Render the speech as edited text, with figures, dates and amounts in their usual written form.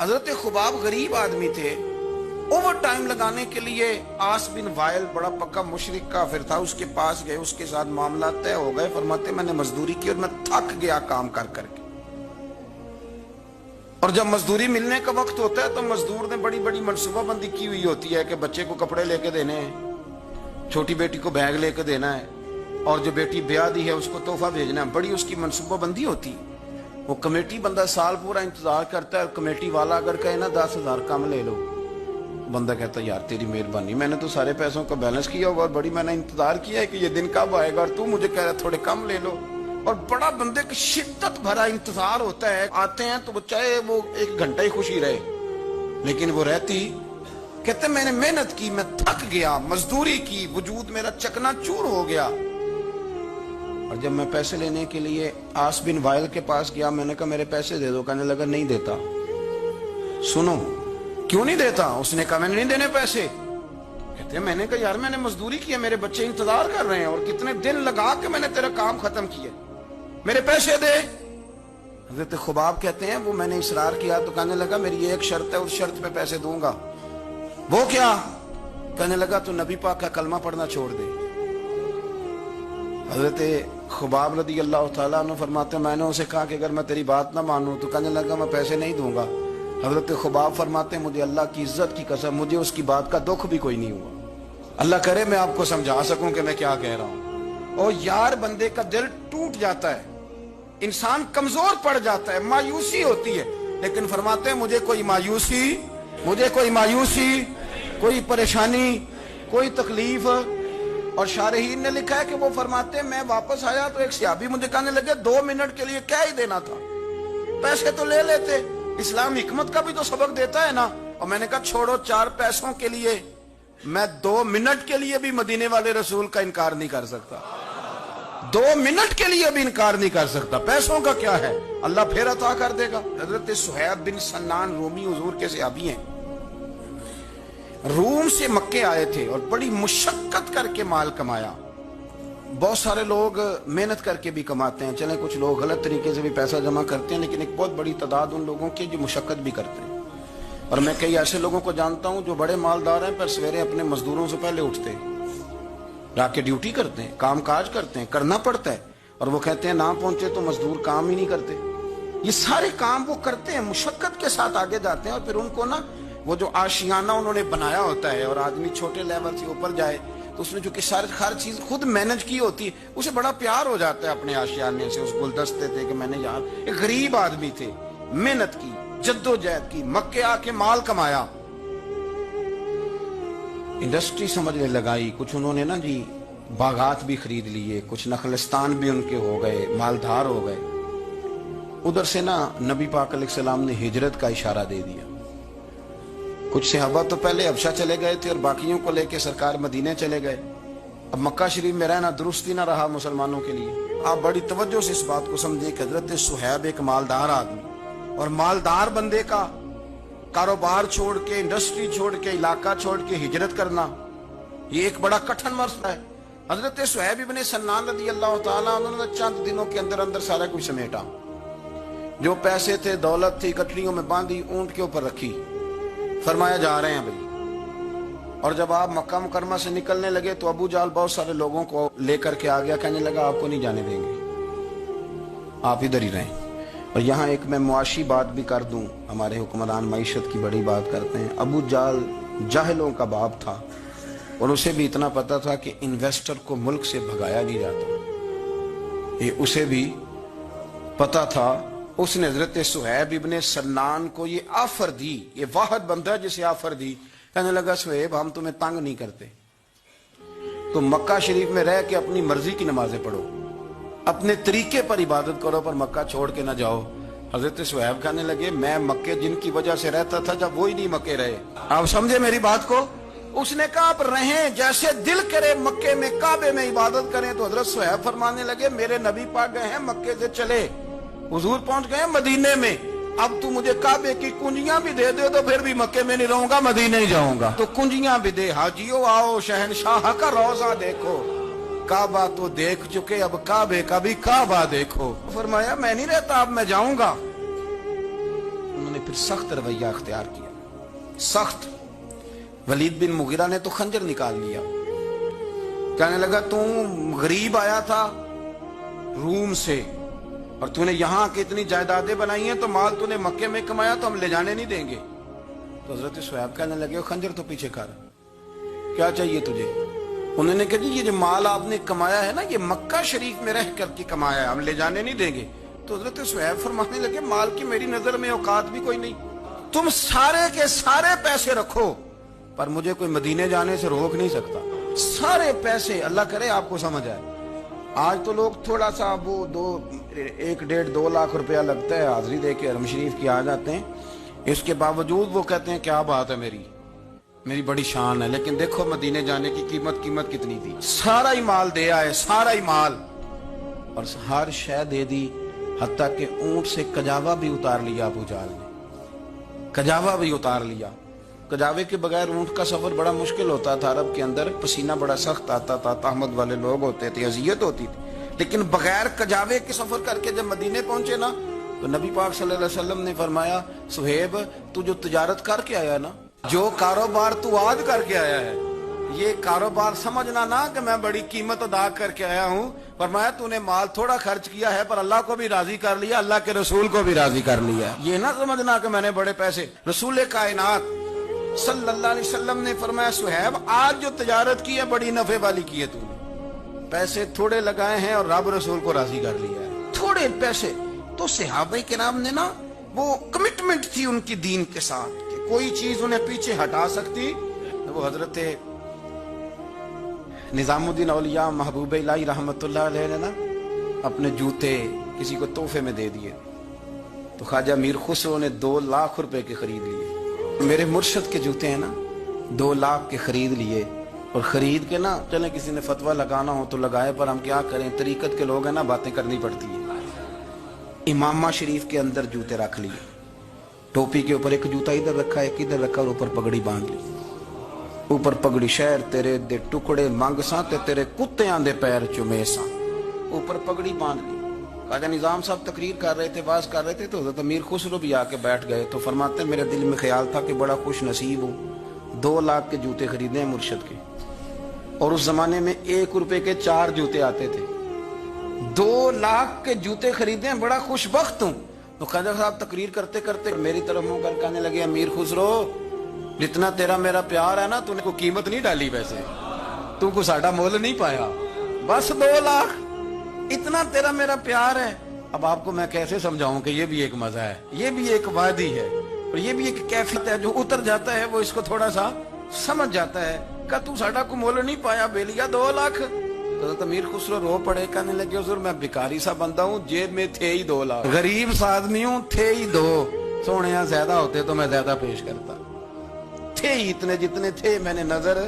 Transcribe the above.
हजरत खुबाब गरीब आदमी थे। ओवर टाइम लगाने के लिए आस बिन वाइल बड़ा पक्का मुशरिक काफिर था, उसके पास गए, उसके साथ मामला तय हो गए। फरमाते मैंने मजदूरी की और मैं थक गया काम कर करके। और जब मजदूरी मिलने का वक्त होता है तो मजदूर ने बड़ी बड़ी मनसूबाबंदी की हुई होती है कि बच्चे को कपड़े लेके देने हैं, छोटी बेटी को बैग लेके देना है, और जो बेटी ब्याह दी है उसको तोहफा भेजना है। बड़ी उसकी मनसूबाबंदी होती है। वो कमेटी बंदा साल पूरा इंतजार करता है और कमेटी वाला अगर कहे ना 10,000 कम ले लो, बंदा कहता यार तेरी मेहरबानी, मैंने तो सारे पैसों का बैलेंस किया होगा और बड़ी मैंने इंतजार किया है कि ये दिन कब आएगा और तू मुझे कह रहा थोड़े कम ले लो। और बड़ा बंदे की शिद्दत भरा इंतजार होता है। आते हैं तो चाहे वो 1 घंटा ही खुशी रहे, लेकिन वो रहती। कहते मैंने मेहनत की, मैं थक गया, मजदूरी की, वजूद मेरा चकनाचूर हो गया। और जब मैं पैसे लेने के लिए आस बिन वाइल के पास गया, मैंने कहा मेरे पैसे दे दो। कहने लगा नहीं देता। सुनो क्यों नहीं देता? उसने कहा मैंने नहीं देने पैसे। कहते मैंने कहा यार मैंने मजदूरी की है, मेरे बच्चे इंतजार कर रहे हैं और कितने दिन लगा के मैंने तेरा काम खत्म किया, मेरे पैसे दे। हजरत खुबाब कहते हैं वो मैंने इसरार किया तो कहने लगा मेरी एक शर्त है, उस शर्त पे पैसे दूंगा। वो क्या? कहने लगा तू नबी पाक का कलमा पढ़ना छोड़ दे। हजरत खुबाब रदी अल्लाह तआला अन्हु फरमाते मैंने उसे कहा कि अगर मैं तेरी बात ना मानूं तो कहने लगा मैं पैसे नहीं दूंगा। हजरत खुबाब फरमाते मुझे अल्लाह की इज्जत की कसम, मुझे उसकी बात का दुख भी कोई नहीं हुआ। अल्लाह करे मैं आपको समझा सकूं कि मैं क्या कह रहा हूं। और यार बंदे का दिल टूट जाता है, इंसान कमजोर पड़ जाता है, मायूसी होती है। लेकिन फरमाते मुझे कोई मायूसी, कोई परेशानी, कोई तकलीफ। और शारहीन ने लिखा है कि वो फरमाते मैं वापस आया तो एक सहाबी मुझे कहने लगे 2 मिनट के लिए क्या ही देना था, पैसे तो ले लेते। इस्लाम हिकमत का भी तो सबक देता है ना। और मैंने कहा छोड़ो, 4 पैसों के लिए मैं 2 मिनट के लिए भी मदीने वाले रसूल का इनकार नहीं कर सकता। 2 मिनट के लिए भी इनकार नहीं कर सकता। पैसों का क्या है, अल्लाह फिर अता कर देगा। हजरत सुहैब बिन सन्नान रूमी हुजूर के सहाबी हैं, रूम से मक्के आए थे और बड़ी मुशक्कत करके माल कमाया। बहुत सारे लोग मेहनत करके भी कमाते हैं, चले कुछ लोग गलत तरीके से भी पैसा जमा करते हैं, लेकिन एक बहुत बड़ी तादाद उन लोगों की जो मुशक्कत भी करते हैं। और मैं कई ऐसे लोगों को जानता हूं जो बड़े मालदार हैं पर सवेरे अपने मजदूरों से पहले उठते हैं, जाके ड्यूटी करते हैं, काम काज करते हैं, करना पड़ता है। और वो कहते हैं ना पहुंचे तो मजदूर काम ही नहीं करते। ये सारे काम वो करते हैं, मुशक्कत के साथ आगे जाते हैं। और फिर उनको ना वो जो आशियाना उन्होंने बनाया होता है, और आदमी छोटे लेवल से ऊपर जाए तो उसने जो कि हर चीज खुद मैनेज की होती है, उसे बड़ा प्यार हो जाता है अपने आशियाने से, उस गुलदस्ते थे कि मैंने यार एक गरीब आदमी थे, मेहनत की, जद्दोजहद की, मक्के आके माल कमाया, इंडस्ट्री समझने लगाई। कुछ उन्होंने ना जी बागात भी खरीद लिए, कुछ नखलिस्तान भी उनके हो गए, मालधार हो गए। उधर से ना नबी पाक अलैहिस्सलाम ने हिजरत का इशारा दे दिया। कुछ सहाबा तो पहले हबशा चले गए थे और बाकियों को लेके सरकार मदीने चले गए। अब मक्का शरीफ में रहना दुरुस्त ही ना रहा मुसलमानों के लिए। आप बड़ी तवज्जो से इस बात को समझे कि हजरत सुहैब एक मालदार आदमी, और मालदार बंदे का कारोबार छोड़ के, इंडस्ट्री छोड़ के, इलाका छोड़ के हिजरत करना, ये एक बड़ा कठिन मसला है। हजरत सुहैब इब्ने सन्नान रज़ी अल्लाह तआला उन्होंने चंद दिनों के अंदर अंदर सारा कुछ समेटा। जो पैसे थे, दौलत थी, कटरियों में बांधी, ऊंट के ऊपर रखी, फरमाया जा रहे हैं भाई। और जब आप मक्का मुकरमा से निकलने लगे तो अबू जाल बहुत सारे लोगों को लेकर के आ गया, कहने लगा आपको नहीं जाने देंगे, आप इधर ही रहें। और यहाँ एक मैं मुआशी बात भी कर दूं, हमारे हुक्मरान मईशत की बड़ी बात करते हैं। अबू जाल जाहिलों का बाप था और उसे भी इतना पता था कि इन्वेस्टर को मुल्क से भगाया नहीं जाता, ये उसे भी पता था। उसने हजरत सुहैब इब्ने सन्नान को ये ऑफर दी, ये वाहिद बंदा जिसे ऑफर दी। कहने लगा सुहैब हम तुम्हें तंग नहीं करते, तुम मक्का शरीफ में रह के अपनी मर्जी की नमाजें पढ़ो, अपने तरीके पर इबादत करो, पर मक्का छोड़ के ना जाओ। हजरत सुहैब कहने लगे मैं मक्के जिनकी वजह से रहता था जब वो ही नहीं मक्के रहे। आप समझे मेरी बात को? उसने कहा आप रहें जैसे दिल करे, मक्के में काबे में इबादत करें। तो हजरत सुहैब फरमाने लगे मेरे नबी पाक गए हैं मक्के से चले, हुजूर पहुंच गए मदीने में, अब तू मुझे काबे की कुंजियां भी दे दे तो फिर भी मक्के में नहीं रहूंगा, मदीने ही जाऊंगा। तो कुंजियां भी दे, हाजियो आओ शहनशाह का रोजा देखो, काबा तो देख चुके अब काबे का भी काबा देखो। फरमाया मैं नहीं रहता, अब मैं जाऊंगा। उन्होंने پھر سخت رویہ اختیار کیا، سخت۔ ولید بن مغیرہ نے تو خنجر نکال لیا، کہنے لگا تم غریب آیا تھا روم سے اور تو نے یہاں کی اتنی جائیدادیں بنائی ہیں، تو مال تو نے مکے میں کمایا تو ہم لے جانے نہیں دیں گے۔ تو حضرت صہیب کہنے لگے خنجر تو پیچھے کر، کیا چاہیے تجھے؟ انہوں نے کہا جی یہ جو مال آپ نے کمایا ہے نا، یہ مکہ شریف میں رہ کر کے کمایا ہے، ہم لے جانے نہیں دیں گے۔ تو حضرت صہیب فرمانے لگے مال کی میری نظر میں اوقات بھی کوئی نہیں، تم سارے کے سارے پیسے رکھو پر مجھے کوئی مدینے جانے سے روک نہیں سکتا، سارے پیسے۔ اللہ کرے آپ کو سمجھ آئے۔ آج تو لوگ تھوڑا سا وہ 1.5-2 لاکھ روپیہ لگتا ہے حاضری دے کے حرم شریف کی آ جاتے ہیں، اس کے باوجود وہ کہتے ہیں کیا بات ہے، میری بڑی شان ہے، لیکن دیکھو مدینے جانے کی قیمت کتنی تھی۔ سارا ہی مال دے آئے، سارا ہی مال، اور ہر شے دے دی، حتیٰ کہ اونٹ سے کجاوا بھی اتار لیا ابو جہل نے، کجاوا بھی اتار لیا۔ کجاوے کے بغیر اونٹ کا سفر بڑا مشکل ہوتا تھا، عرب کے اندر پسینہ بڑا سخت آتا تھا، تہمت والے لوگ ہوتے تھے، اذیت ہوتی تھی، لیکن بغیر کجاوے کے سفر کر کے جب مدینے پہنچے نا، تو نبی پاک صلی اللہ علیہ وسلم نے فرمایا صہیب تو جو تجارت کر کے آیا نا، جو کاروبار تو آج کر کے آیا ہے، یہ کاروبار سمجھنا نا کہ میں بڑی قیمت ادا کر کے آیا ہوں، فرمایا تو نے مال تھوڑا خرچ کیا ہے پر اللہ کو بھی راضی کر لیا، اللہ کے رسول کو بھی راضی کر لیا۔ یہ نہ سمجھنا کہ میں نے بڑے پیسے۔ رسول کائنات صلی اللہ علیہ وسلم نے فرمایا صہیب آج جو تجارت کی ہے بڑی نفع والی کی ہے، تو نے پیسے تھوڑے لگائے ہیں اور رب رسول کو راضی کر لیا ہے، تھوڑے پیسے۔ تو صحابہ کرام نے نا وہ کمٹمنٹ تھی ان کی دین کے ساتھ کہ کوئی چیز انہیں پیچھے ہٹا سکتی۔ وہ حضرت نظام الدین اولیاء محبوب الہی رحمت اللہ علیہ نے نا اپنے جوتے کسی کو تحفے میں دے دیے، تو خواجہ میر خسرو نے 2 لاکھ روپے کے خرید لیے۔ میرے مرشد کے جوتے ہیں نا 2 لاکھ کے خرید لیے، اور خرید کے نا چلیں کسی نے فتویٰ لگانا ہو تو لگائے، پر ہم کیا کریں، طریقت کے لوگ ہیں نا، باتیں کرنی پڑتی ہیں۔ امامہ شریف کے اندر جوتے رکھ لیے، ٹوپی کے اوپر ایک جوتا ادھر رکھا ایک ادھر رکھا، اور اوپر پگڑی باندھ لی، اوپر پگڑی شہر تیرے دے ٹکڑے منگ ساں تے تیرے کتیاں دے پیر چومے ساں، اوپر پگڑی باندھ لی۔ خواجہ نظام صاحب تقریر کر رہے تھے، واز کر رہے تھے، تو حضرت امیر خسرو بھی آ کے بیٹھ گئے، تو فرماتے ہیں میرے دل میں خیال تھا کہ بڑا خوش نصیب ہوں، 2 لاکھ کے جوتے خریدے ہیں مرشد کے، اور اس زمانے میں 1 روپے کے 4 جوتے آتے تھے، 2 لاکھ کے جوتے خریدے ہیں، بڑا خوش بخت ہوں۔ تو خواجہ صاحب تقریر کرتے کرتے میری طرف منہ کر کہنے لگے امیر خسرو جتنا تیرا میرا پیار ہے نا، تو نے کوئی قیمت نہیں ڈالی، ویسے تو کو ساڈا مول نہیں پایا، بس 2 لاکھ اتنا تیرا میرا پیار ہے۔ اب آپ کو میں کیسے سمجھاؤں کہ یہ بھی ایک مزہ ہے، یہ بھی ایک وادی ہے، اور یہ بھی ایک کیفیت ہے، جو اتر جاتا ہے وہ اس کو تھوڑا سا سمجھ جاتا ہے کہ تو ساڈا کو مول نہیں پایا بیلیا 2 لاکھ۔ حضرت امیر خسرو رو پڑے، کہنے لگے حضور میں بیکاری سا بندہ ہوں، جیب میں تھے ہی 2 لاکھ، غریب سا آدمی ہوں، تھے ہی 2، سونیا زیادہ ہوتے تو میں زیادہ پیش کرتا، تھے ہی اتنے جتنے تھے، میں نے نظر